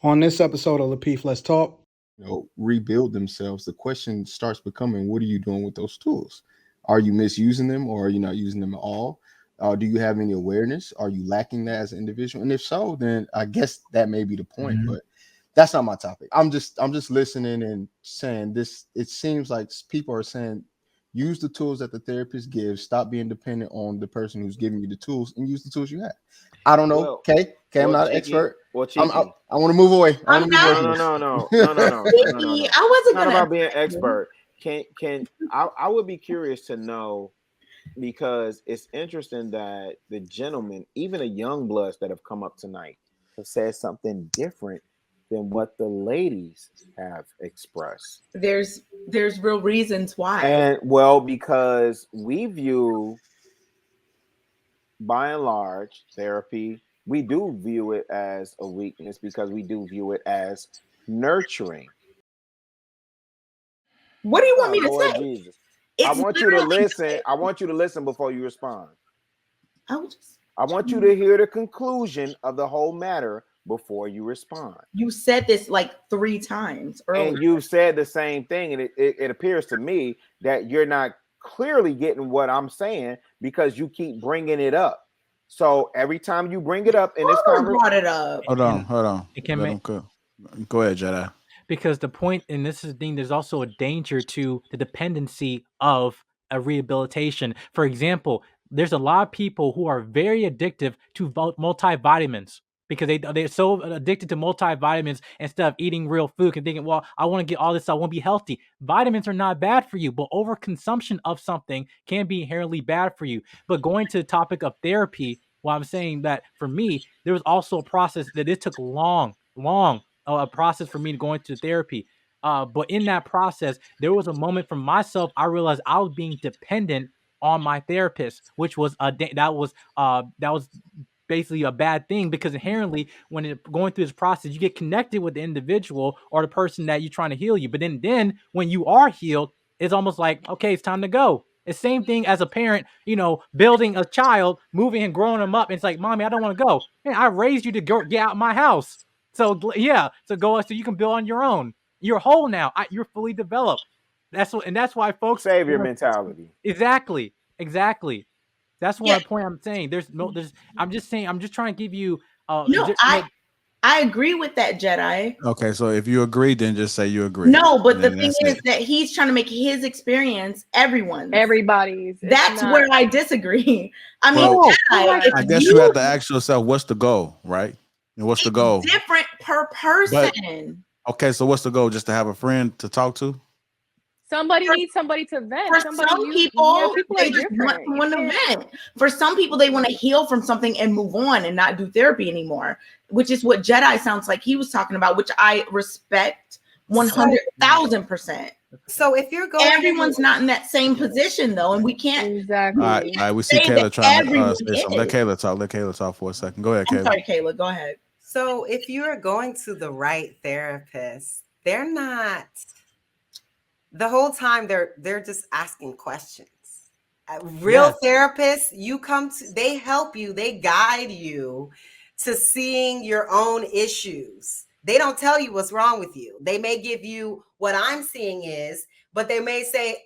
On this episode of Lapeef, Let's Talk. Rebuild themselves. The question starts becoming, what are you doing with those tools? Are you misusing them, or are you not using them at all? Do you have any awareness? Are you lacking that as an individual? And if so, then I guess that may be the point. But that's not my topic. I'm just listening and saying this. It seems like people are saying, use the tools that the therapist gives. Stop being dependent on the person who's giving you the tools, and use the tools you have. I don't know. Well, Okay, I'm not an expert. Well, I want to move away. No. No. I wasn't not gonna about being expert. I would be curious to know, because it's interesting that the gentlemen, even the young bloods that have come up tonight, have said something different than what the ladies have expressed. There's real reasons why. And well, because we view, by and large, therapy, we do view it as a weakness because we do view it as nurturing. What do you want me to Lord say? Jesus. I want you to listen. I want you to listen before you respond. I want you to hear the conclusion of the whole matter before you respond. You said this like 3 times earlier. And you said the same thing, and it appears to me that you're not clearly getting what I'm saying because you keep bringing it up. So every time you bring it up in this conversation, brought it up. Hold on. It can make go ahead, Jedi. Because the point, and this is the thing, there's also a danger to the dependency of a rehabilitation. For example, there's a lot of people who are very addictive to multivitamins because they're so addicted to multivitamins instead of eating real food and thinking, well, I want to get all this, I want to be healthy. Vitamins are not bad for you, but overconsumption of something can be inherently bad for you. But going to the topic of therapy, well, I'm saying that for me, there was also a process that it took long, a process for me to go into therapy. But in that process, there was a moment for myself, I realized I was being dependent on my therapist, which was that was basically a bad thing, because inherently when going through this process, you get connected with the individual or the person that you're trying to heal you. But then when you are healed, it's almost like, okay, it's time to go. It's the same thing as a parent, building a child, moving and growing them up. And it's like, mommy, I don't want to go. Man, I raised you to go get out of my house. So yeah, so you can build on your own. You're whole now. You're fully developed. That's why folks savior mentality. Exactly. That's one point I'm saying. I'm just trying to give you. I agree with that, Jedi. Okay, so if you agree, then just say you agree. No, but the thing is that he's trying to make his experience everybody's. That's where I disagree. I mean, I guess you have to ask yourself, what's the goal, right? And what's the goal? Different per person. Okay, so what's the goal? Just to have a friend to talk to? Somebody needs somebody to vent. For some people they just want someone to vent. For some people, they want to heal from something and move on and not do therapy anymore, which is what Jedi sounds like he was talking about, which I respect 100,000%. So if you're going, everyone's not in that same position though, and we can't exactly. All right, we see Kayla trying to say something. Let Kayla talk for a second. Go ahead, Kayla. I'm sorry, Kayla. Go ahead. So if you're going to the right therapist, they're not the whole time. They're just asking questions. Real therapists, they help you. They guide you to seeing your own issues. They don't tell you what's wrong with you. They may give you what I'm seeing is, but they may say,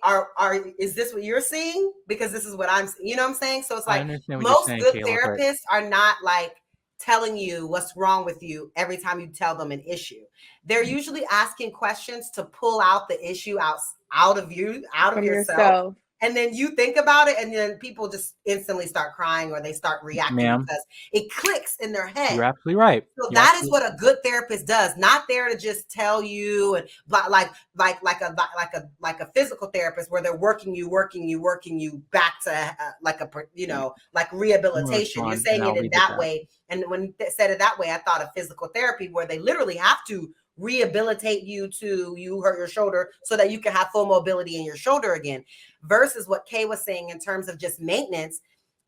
is this what you're seeing? Because this is what I'm seeing. You know what I'm saying? So it's like most good therapists are not like telling you what's wrong with you every time you tell them an issue. They're usually asking questions to pull out the issue out of yourself. And then you think about it, and then people just instantly start crying or they start reacting because it clicks in their head. You're absolutely right. So that is what a good therapist does. Not there to just tell you and like a physical therapist where they're working you back to like rehabilitation. You're saying it in that way. And when they said it that way, I thought of physical therapy where they literally have to rehabilitate you to you hurt your shoulder so that you can have full mobility in your shoulder again, versus what Kay was saying in terms of just maintenance,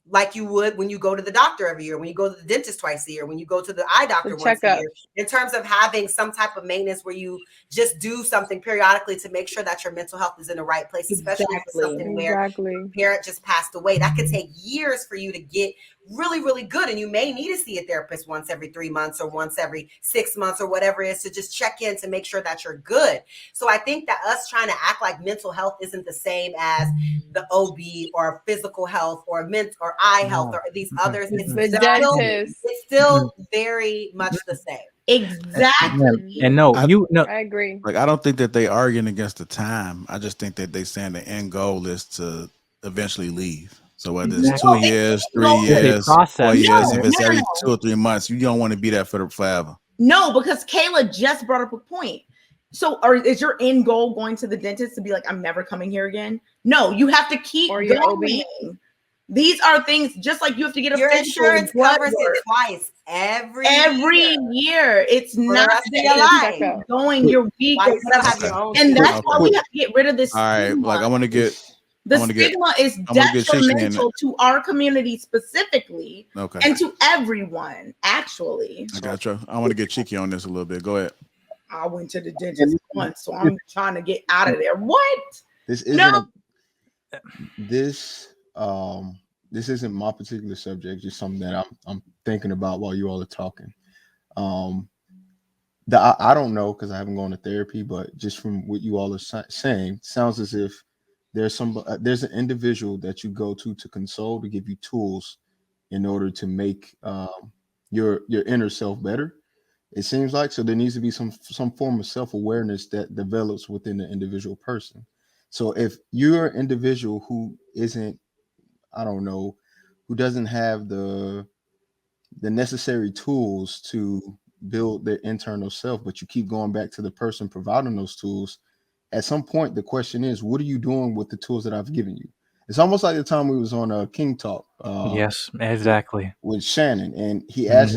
like you would when you go to the doctor every year, when you go to the dentist twice a year, when you go to the eye doctor once a year, in terms of having some type of maintenance where you just do something periodically to make sure that your mental health is in the right place, especially if it's something where a parent just passed away. That could take years for you to get really, really good. And you may need to see a therapist once every 3 months or once every 6 months or whatever it is to just check in to make sure that you're good. So I think that us trying to act like mental health isn't the same as the OB or physical health or or eye health or these others. It's still very much the same. Exactly. And no, I agree. Like, I don't think that they arguing against the time. I just think that they saying the end goal is to eventually leave. So whether it's 2 years, 3 years, 4 years, if it's every 2 or 3 months, you don't want to be there for forever. No, because Kayla just brought up a point. So is your end goal going to the dentist to be like, I'm never coming here again? No, you have to keep going. These are things just like you have to get a your physical, insurance covers it twice every year. It's not going your week or whatever. And that's why we have to get rid of this. All right, like I want to get the stigma is detrimental to our community specifically, and to everyone. Actually, I got you. I want to get cheeky on this a little bit. Go ahead. I went to the dentist once, so I'm trying to get out of there. What? This isn't this isn't my particular subject, just something that I'm thinking about while you all are talking. I don't know because I haven't gone to therapy, but just from what you all are saying, sounds as if there's an individual that you go to console, to give you tools in order to make your inner self better. It seems like so there needs to be some form of self-awareness that develops within the individual person. So if you're an individual who isn't, I don't know, who doesn't have the necessary tools to build their internal self, but you keep going back to the person providing those tools, at some point the question is, what are you doing with the tools that I've given you? It's almost like the time we was on King Talk. Yes, exactly. With Shannon, and he asked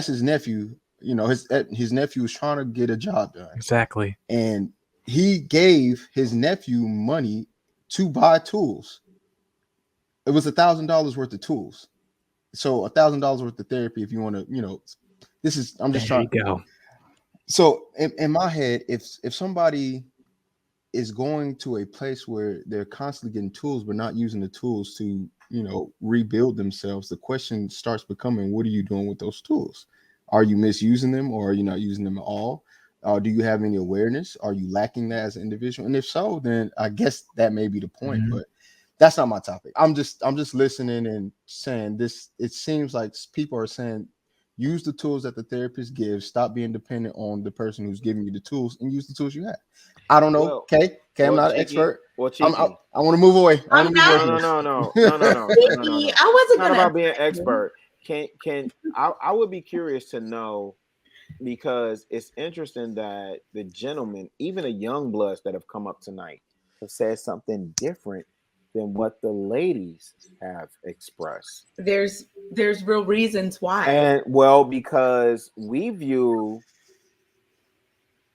his nephew, you know, his nephew was trying to get a job done. Exactly. And he gave his nephew money to buy tools. It was $1,000 worth of tools. So $1,000 worth of therapy, if you want to, you know, I'm just trying to go. So in my head, if somebody is going to a place where they're constantly getting tools, but not using the tools to, you know, rebuild themselves, the question starts becoming, what are you doing with those tools? Are you misusing them, or are you not using them at all? Do you have any awareness? Are you lacking that as an individual? And if so, then I guess that may be the point, but that's not my topic. I'm just listening and saying this. It seems like people are saying, use the tools that the therapist gives. Stop being dependent on the person who's giving you the tools, and use the tools you have. I don't know. Okay, I'm not an expert. I want to move away. No. I wasn't not about being expert. I would be curious to know, because it's interesting that the gentlemen, even the young bloods that have come up tonight, have said something different than what the ladies have expressed. There's real reasons why. And well, because we view,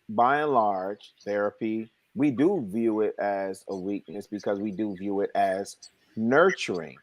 by and large, therapy, we do view it as a weakness because we do view it as nurturing.